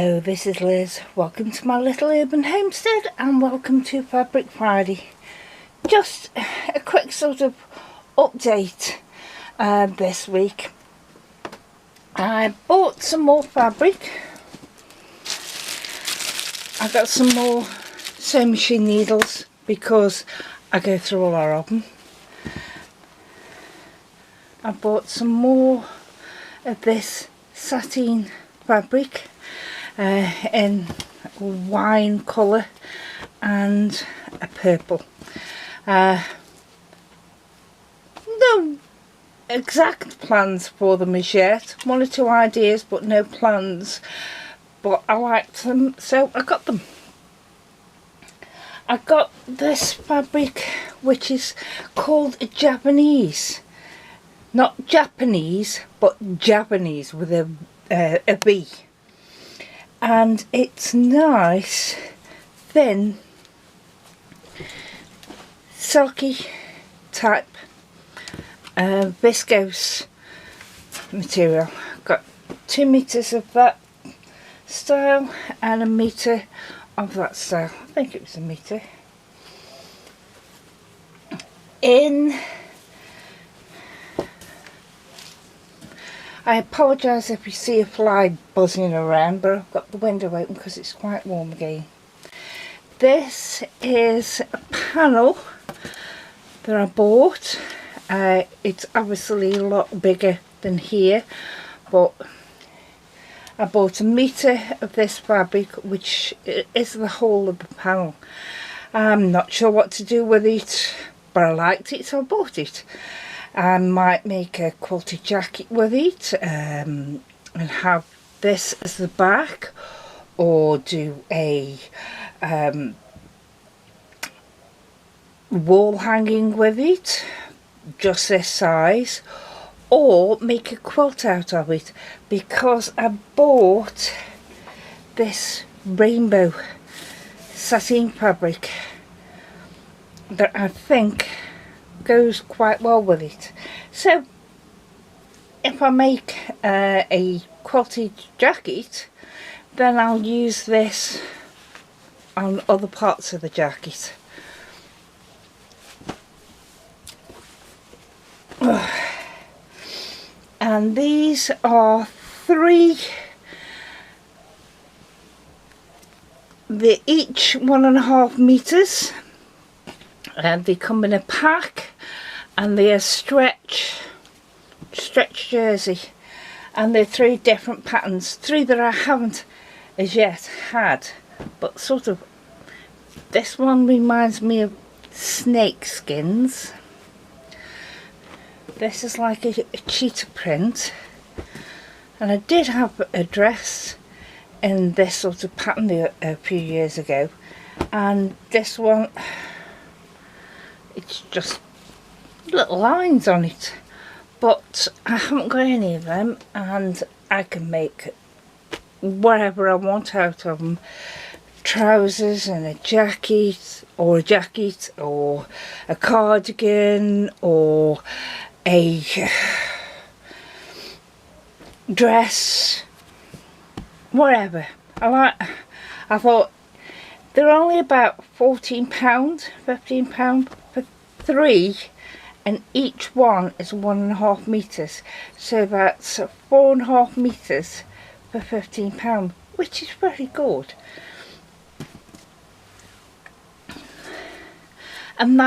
Hello, this is Liz. Welcome to my little urban homestead and welcome to Fabric Friday. Just a quick sort of update this week. I bought some more fabric. I got some more sewing machine needles because I go through a lot of them. I bought some more of this sateen fabric in wine colour and a purple. No exact plans for them as yet. One or two ideas but no plans, but I liked them so I got them. I got this fabric which is called Japanese. Not Japanese, but Japanese with a V. And it's nice, thin, silky type viscose material. Got 2 meters of that style and a meter of that style. I think it was a meter. I apologise if you see a fly buzzing around, but I've got the window open because it's quite warm again. This is a panel that I bought. It's obviously a lot bigger than here, but I bought a metre of this fabric, which is the whole of the panel. I'm not sure what to do with it, but I liked it, so I bought it. I might make a quilted jacket with it and have this as the back, or do a wall hanging with it, just this size, or make a quilt out of it, because I bought this rainbow sateen fabric that I think goes quite well with it. So if I make a quilted jacket, then I'll use this on other parts of the jacket. And these are they're each 1.5 meters, and they come in a pack, and they are stretch jersey, and they're 3 different patterns, 3 that I haven't as yet had, but sort of this one reminds me of snake skins. This is like a cheetah print, and I did have a dress in this sort of pattern a few years ago, and this one, it's just little lines on it, but I haven't got any of them, and I can make whatever I want out of them. Trousers and a jacket, or a cardigan, or a dress, whatever. I thought they're only about £14, £15 for 3, and each one is 1.5 meters, so that's 4.5 meters for £15, which is very good. And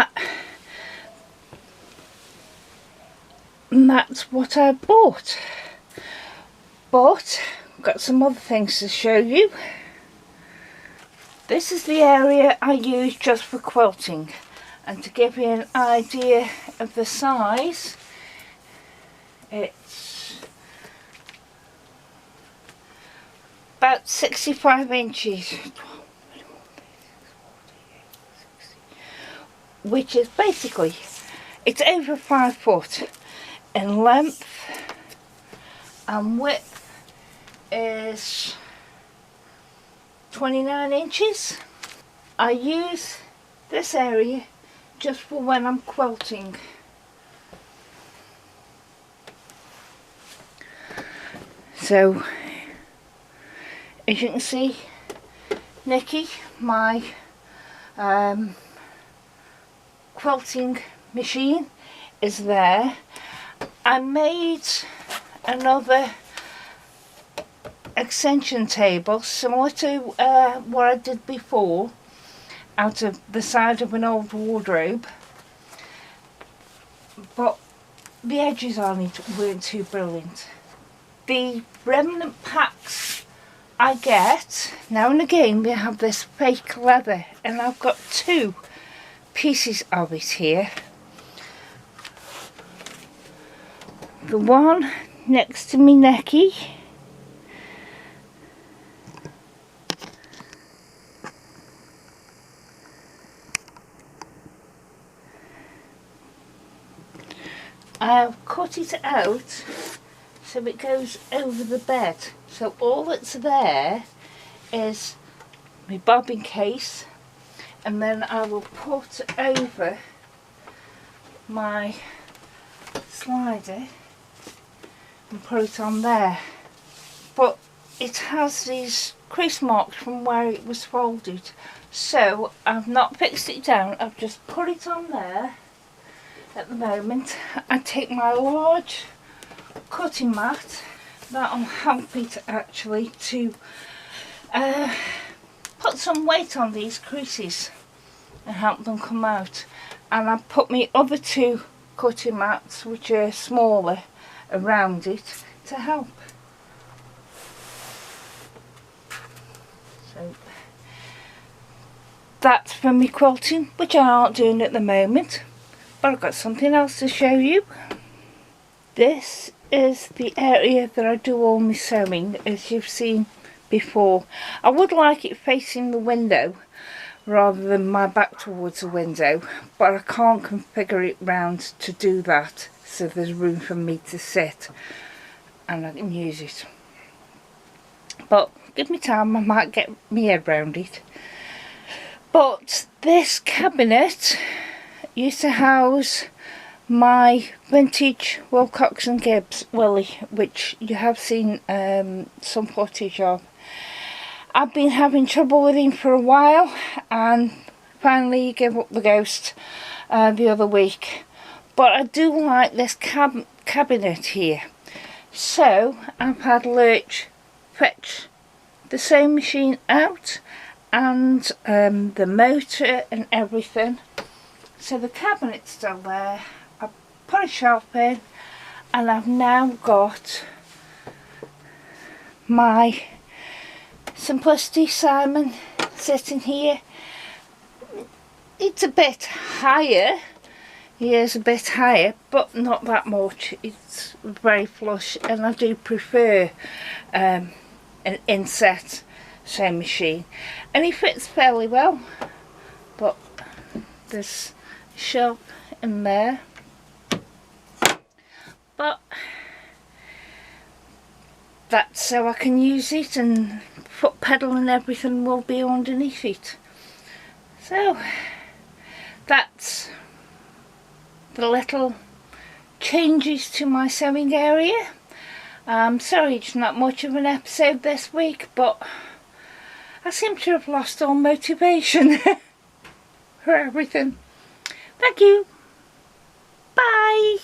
that's what I bought. But I've got some other things to show you. This is the area I use just for quilting, and to give you an idea of the size, it's about 65 inches, which is basically, it's over 5 foot in length, and width is 29 inches. I use this area just for when I'm quilting. So As you can see, Nikki, my quilting machine is there. I made another extension table similar to what I did before out of the side of an old wardrobe, but the edges on it weren't too brilliant. The remnant packs I get now and again, they have this fake leather, and I've got 2 pieces of it here. The one next to me necky, I've cut it out so it goes over the bed, so all that's there is my bobbin case, and then I will put over my slider and put it on there. But it has these crease marks from where it was folded, so I've not fixed it down, I've just put it on there at the moment. I take my large cutting mat, that'll help it actually to put some weight on these creases and help them come out. And I put my other 2 cutting mats, which are smaller, around it to help. So that's for me quilting, which I aren't doing at the moment, but I've got something else to show you. This is the area that I do all my sewing, as you've seen before. I would like it facing the window rather than my back towards the window, but I can't configure it round to do that, so there's room for me to sit and I can use it. But give me time, I might get my head round it. But this cabinet used to house my vintage Wilcox and Gibbs Willie, which you have seen some footage of. I've been having trouble with him for a while, and finally gave up the ghost the other week. But I do like this cabinet here, so I've had Lurch fetch the sewing machine out and the motor and everything, so the cabinet's still there. I put a shelf in, and I've now got my Simplicity Simon sitting here. It's a bit higher, he is a bit higher, but not that much. It's very flush, and I do prefer an inset sewing machine, and he fits fairly well. But there's a shelf in there, but that's so I can use it, and foot pedal and everything will be underneath it. So that's the little changes to my sewing area. I'm sorry it's not much of an episode this week, but I seem to have lost all motivation for everything. Thank you. Bye.